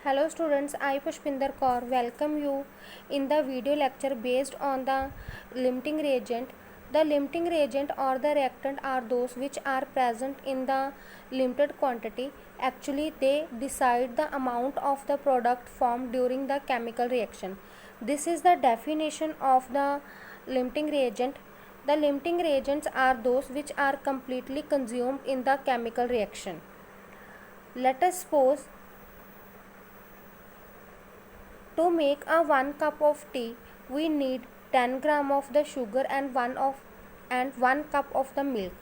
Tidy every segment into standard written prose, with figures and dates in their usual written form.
Hello students, I Pushpinder Kaur welcome you in the video lecture based on the limiting reagent. The limiting reagent or the reactant are those which are present in the limited quantity. Actually, they decide the amount of the product formed during the chemical reaction. This is the definition of the limiting reagent. The limiting reagents are those which are completely consumed in the chemical reaction. Let us suppose to make a 1 cup of tea, we need 10 gram of the sugar and 1 cup of the milk.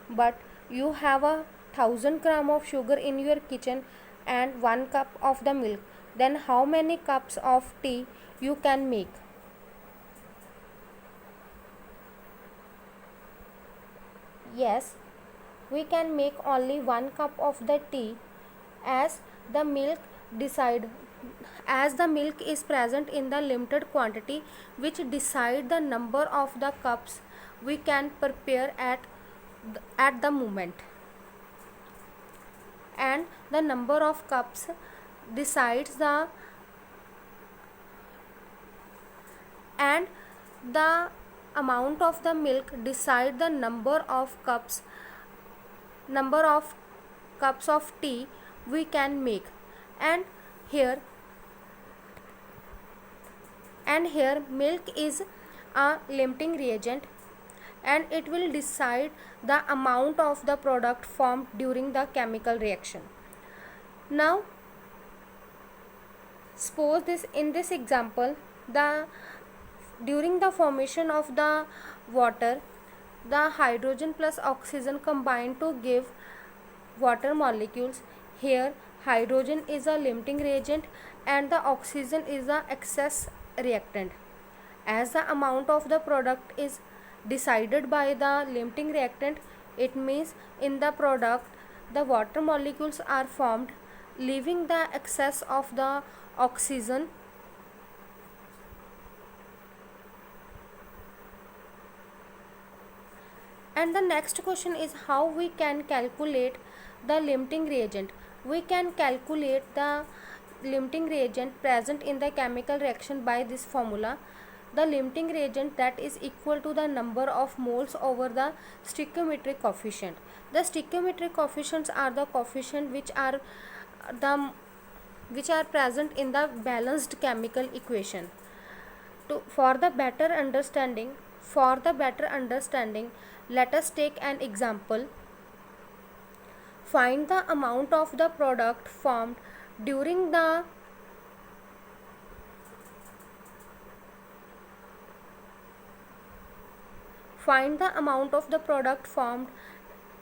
But you have a 1000 gram of sugar in your kitchen and 1 cup of the milk. Then how many cups of tea you can make? Yes, we can make only 1 cup of the tea as the milk decide as the milk is present in the limited quantity which decide the number of the cups we can prepare at the moment, and the number of cups decides the and the amount of the milk decide the number of cups of tea we can make. And here and here milk is a limiting reagent and it will decide the amount of the product formed during the chemical reaction. Now suppose this in this example, the during the formation of the water, the hydrogen plus oxygen combine to give water molecules. Here hydrogen is a limiting reagent and the oxygen is the excess reactant. As the amount of the product is decided by the limiting reactant, it means in the product the water molecules are formed, leaving the excess of the oxygen. And the next question is how we can calculate the limiting reagent. We can calculate the limiting reagent present in the chemical reaction by this formula. The limiting reagent that is equal to the number of moles over the stoichiometric coefficient. The stoichiometric coefficients are the coefficient the which are present in the balanced chemical equation. For the better understanding, let us take an example. Find the amount of the product formed during the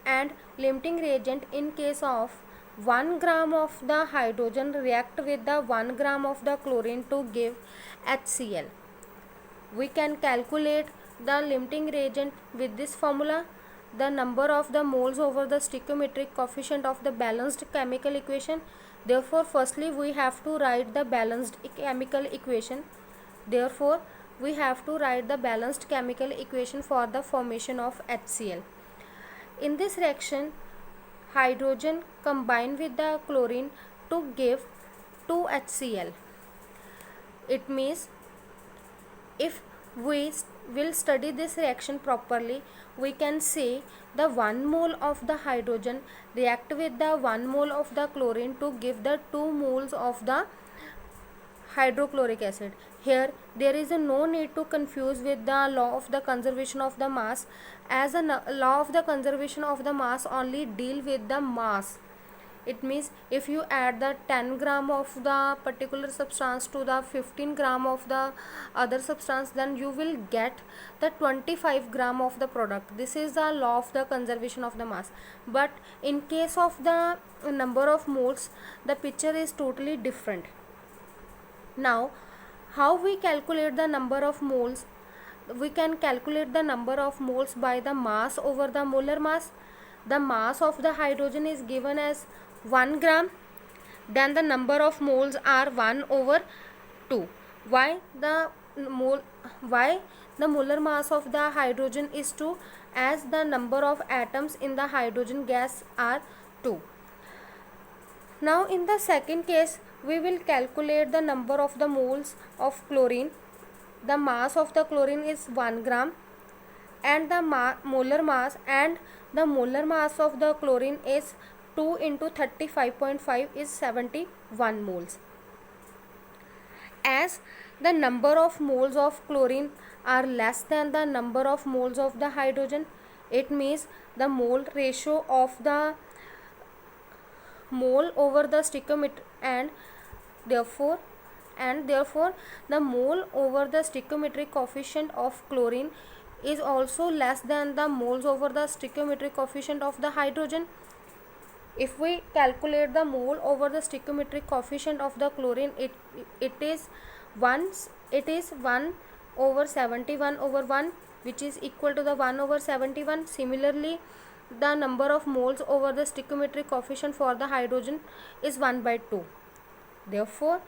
and limiting reagent in case of 1 gram of the hydrogen react with the 1 gram of the chlorine to give HCl. We can calculate the limiting reagent with this formula, the number of the moles over the stoichiometric coefficient of the balanced chemical equation. Therefore firstly we have to write the balanced chemical equation. For the formation of HCl. In this reaction, hydrogen combine with the chlorine to give 2HCl. It means if we will study this reaction properly, we can say the 1 mole of the hydrogen react with the 1 mole of the chlorine to give the 2 moles of the hydrochloric acid. Here there is no need to confuse with the law of the conservation of the mass, as a law of the conservation of the mass only deal with the mass. It means if you add the 10 gram of the particular substance to the 15 gram of the other substance, then you will get the 25 gram of the product. This is the law of the conservation of the mass. But in case of the number of moles, the picture is totally different. Now how we calculate the number of moles? We can calculate the number of moles by the mass over the molar mass. The mass of the hydrogen is given as 1 gram, then the number of moles are 1 over 2. Why the molar mass of the hydrogen is 2? As the number of atoms in the hydrogen gas are 2. Now in the second case we will calculate the number of the moles of chlorine. The mass of the chlorine is 1 gram and the molar mass of the chlorine is 2 into 35.5 is 71 moles. As the number of moles of chlorine are less than the number of moles of the hydrogen, it means the mole ratio of the mole over the stoichiometric and therefore the mole over the stoichiometric coefficient of chlorine is also less than the moles over the stoichiometric coefficient of the hydrogen. If we calculate the mole over the stoichiometric coefficient of the chlorine, it is 1 over 71 over 1, which is equal to the 1 over 71. Similarly, the number of moles over the stoichiometric coefficient for the hydrogen is 1 by 2. Therefore,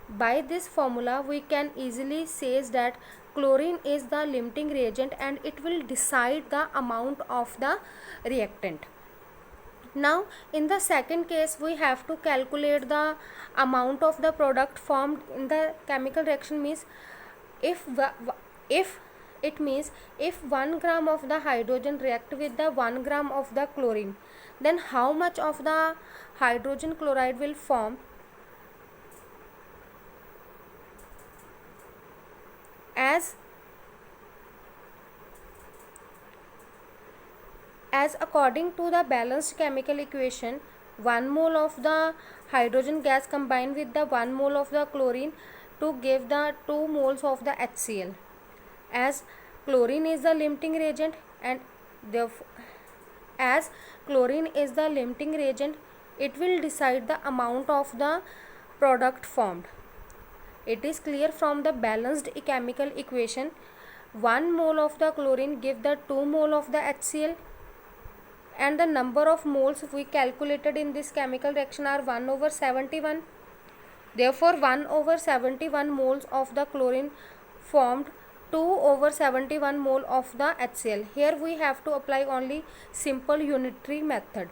by this formula we can easily say that chlorine is the limiting reagent and it will decide the amount of the reactant. Now in the second case we have to calculate the amount of the product formed in the chemical reaction. Means if 1 gram of the hydrogen react with the 1 gram of the chlorine, then how much of the hydrogen chloride will form? As according to the balanced chemical equation, 1 mole of the hydrogen gas combined with the 1 mole of the chlorine to give the 2 moles of the HCl. As chlorine is the limiting reagent and therefore it will decide the amount of the product formed. It is clear from the balanced chemical equation, 1 mole of the chlorine give the 2 mole of the HCl and the number of moles we calculated in this chemical reaction are 1 over 71. Therefore 1 over 71 moles of the chlorine formed 2 over 71 mole of the HCl. Here we have to apply only simple unitary method.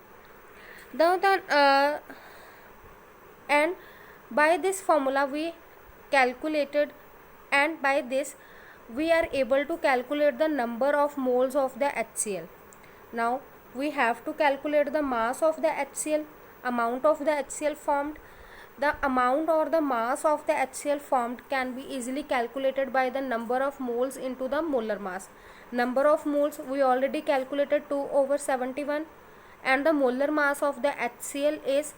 And by this formula we calculated, and by this we are able to calculate the number of moles of the HCl. Now we have to calculate the mass of the HCl, amount of the HCl formed. The amount or the mass of the HCl formed can be easily calculated by the number of moles into the molar mass. Number of moles we already calculated, 2 over 71, and the molar mass of the HCl is,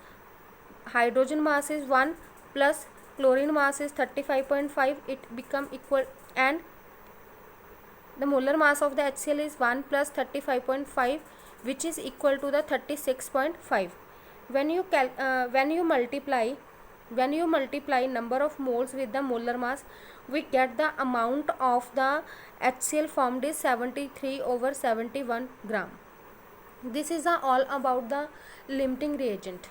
hydrogen mass is 1 plus chlorine mass is 35.5, it become equal, and the molar mass of the HCl is 1 plus 35.5, which is equal to the 36.5. When you multiply number of moles with the molar mass, we get the amount of the HCl formed is 73 over 71 gram. This is all about the limiting reagent.